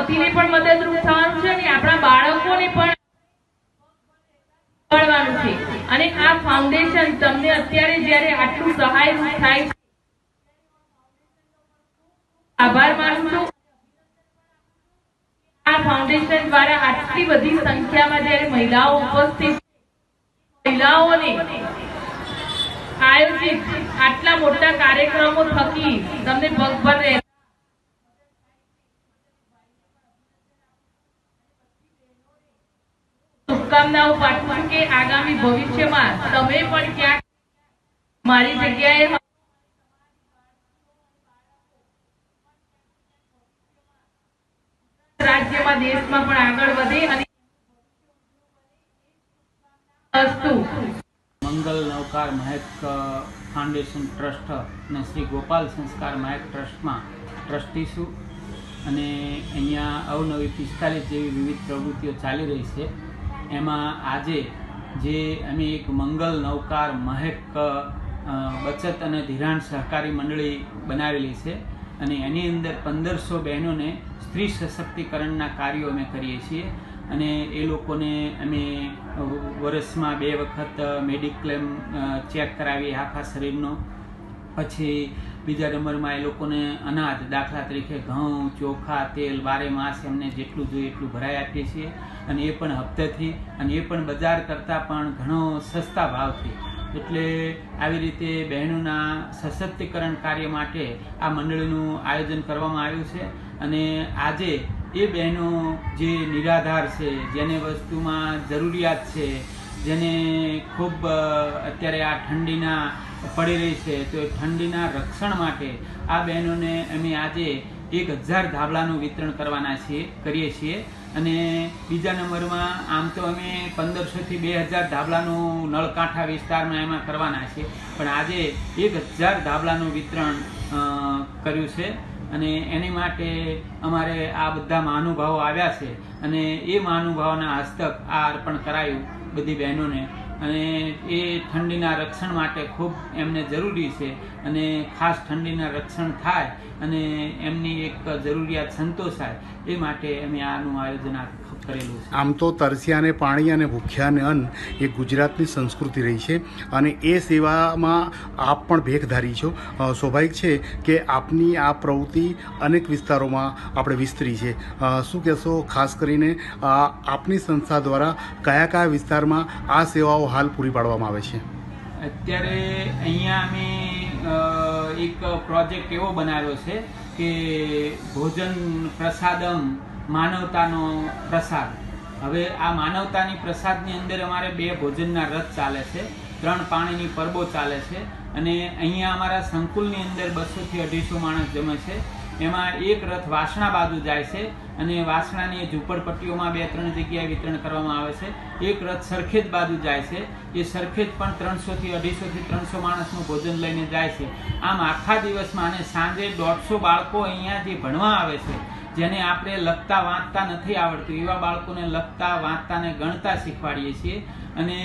પતિને પણ મદદરૂપ થવાનું છે અને આપણા બાળકોને પણ મળવાનું છે। અને આ ફાઉન્ડેશન તમને અત્યારે જ્યારે આટલું સહાયરૂપ થાય છે, આભાર માનું છું। આ ફાઉન્ડેશન દ્વારા આટલી બધી સંખ્યામાં જ્યારે મહિલાઓ ઉપસ્થિત, મહિલાઓને આયોજિત આટલા મોટા કાર્યક્રમો થકી તમને પગભર રહે શુભકામનાઓ પાઠવું છું કે આગામી ભવિષ્યમાં તમે પણ ક્યાંક મારી જગ્યાએ રાજ્યમાં દેશમાં પણ આગળ વધે અને મંગલ નવકાર મહેક ફાઉન્ડેશન ટ્રસ્ટ અને શ્રી ગોપાલ સંસ્કાર મહેક ટ્રસ્ટમાં ટ્રસ્ટી છું અને અહીંયા અવનવી 45 જેવી વિવિધ પ્રવૃત્તિઓ ચાલી રહી છે। એમાં આજે જે અમે એક મંગલ નવકાર મહેક બચત અને ધિરાણ સહકારી મંડળી બનાવેલી છે અને એની અંદર 1500 બહેનોને સ્ત્રી સશક્તિકરણના કાર્યો અમે કરીએ છીએ અને એ લોકોને અમે વર્ષમાં 2 વખત મેડિક્લેમ ચેક કરાવીએ આખા શરીરનો। પછી બીજા નંબરમાં એ લોકોને અનાજ, દાખલા તરીકે ઘઉં, ચોખા, તેલ 12 માસ એમને જેટલું જોઈએ એટલું ભરાઈ આપીએ છીએ અને એ પણ હપ્તેથી અને એ પણ બજાર કરતાં પણ ઘણો સસ્તા ભાવથી। એટલે આવી રીતે બહેનોના સશક્તિકરણ કાર્ય માટે આ મંડળીનું આયોજન કરવામાં આવ્યું છે અને આજે એ બહેનો જે નિરાધાર છે, જેને વસ્તુમાં જરૂરિયાત છે, જેને ખૂબ અત્યારે આ ઠંડીના પડી રહી છે, તો એ ઠંડીના રક્ષણ માટે આ બહેનોને અમે આજે 1000 ધાબળાનું વિતરણ કરીએ છીએ અને બીજા નંબરમાં આમ તો અમે 1500 થી 2000 ધાબળાનું નળકાંઠા વિસ્તારમાં એમાં કરવાના છીએ, પણ આજે 1000 ધાબળાનું વિતરણ કર્યું છે અને એની માટે અમારે આ બધા મહાનુભાવો આવ્યા છે અને એ મહાનુભાવોના હસ્તક આ અર્પણ કરાયું બધી બહેનોને અને એ ઠંડીના રક્ષણ માટે ખૂબ એમને જરૂરી છે અને ખાસ ઠંડીના રક્ષણ થાય અને એમની એક જરૂરિયાત સંતોષાય એ માટે અમે આનું આયોજન કરેલું છે। આમ તો તરસ્યાને પાણી અને ભૂખ્યાને અન્ન એ ગુજરાતની સંસ્કૃતિ રહી છે અને એ સેવામાં આપ પણ ભેખધારી છો। સ્વાભાવિક છે કે આપની આ પ્રવૃત્તિ અનેક વિસ્તારોમાં આપણે વિસ્તરી છે। શું કહેશો, ખાસ કરીને આપની સંસ્થા દ્વારા કયા કયા વિસ્તારમાં આ સેવાઓ હાલ પૂરી પાડવામાં આવે છે? અત્યારે અહીંયા અમે એક પ્રોજેક્ટ એવો બનાવ્યો છે કે ભોજન પ્રસાદમ, માનવતાનો પ્રસાદ। હવે આ માનવતાની પ્રસાદની અંદર અમારે 2 ભોજનના રથ ચાલે છે, 3 પાણીની પરબો ચાલે છે અને અહીંયા અમારા સંકુલની અંદર 200 થી 250 માણસ જમે છે। એમાં એક રથ વાસણા બાજુ જાય છે અને વાસણાની ઝૂંપડપટ્ટીઓમાં 2-3 જગ્યાએ વિતરણ કરવામાં આવે છે। એક રથ સરખેજ બાજુ જાય છે, એ સરખેજ પણ 300 થી 250 થી 300 માણસનું ભોજન લઈને જાય છે। આમ આખા દિવસમાં અને સાંજે 150 બાળકો અહીંયા જે ભણવા આવે છે, જેને આપણે લખતા વાંચતા નથી આવડતું એવા બાળકોને લખતા, વાંચતા ને ગણતા શીખવાડીએ છીએ અને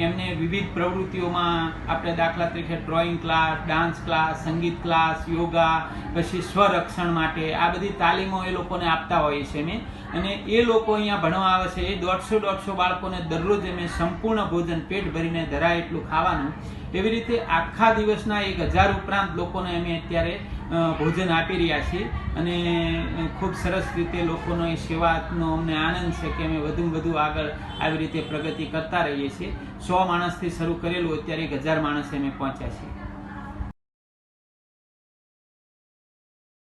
એમને વિવિધ પ્રવૃત્તિઓમાં આપણે દાખલા તરીકે ડ્રોઈંગ ક્લાસ, ડાન્સ ક્લાસ, સંગીત ક્લાસ, યોગા, પછી સ્વરક્ષણ માટે આ બધી તાલીમો એ લોકોને આપતા હોઈએ છીએ અમે અને એ લોકો અહીંયા ભણવા આવે છે। એ 150 બાળકોને દરરોજ અમે સંપૂર્ણ ભોજન પેટ ભરીને ધરાય એટલું ખાવાનું, એવી રીતે આખા દિવસના 1000 ઉપરાંત લોકોને અમે અત્યારે ભોજન આપી રહ્યા છીએ અને ખૂબ સરસ રીતે લોકોનો એ સેવાનો અમને આનંદ છે કે અમે વધુમાં વધુ આગળ આવી રીતે પ્રગતિ કરતા રહીએ છીએ। 100 માણસથી શરૂ કરેલું અત્યારે 1000 માણસે અમે પહોંચ્યા છીએ।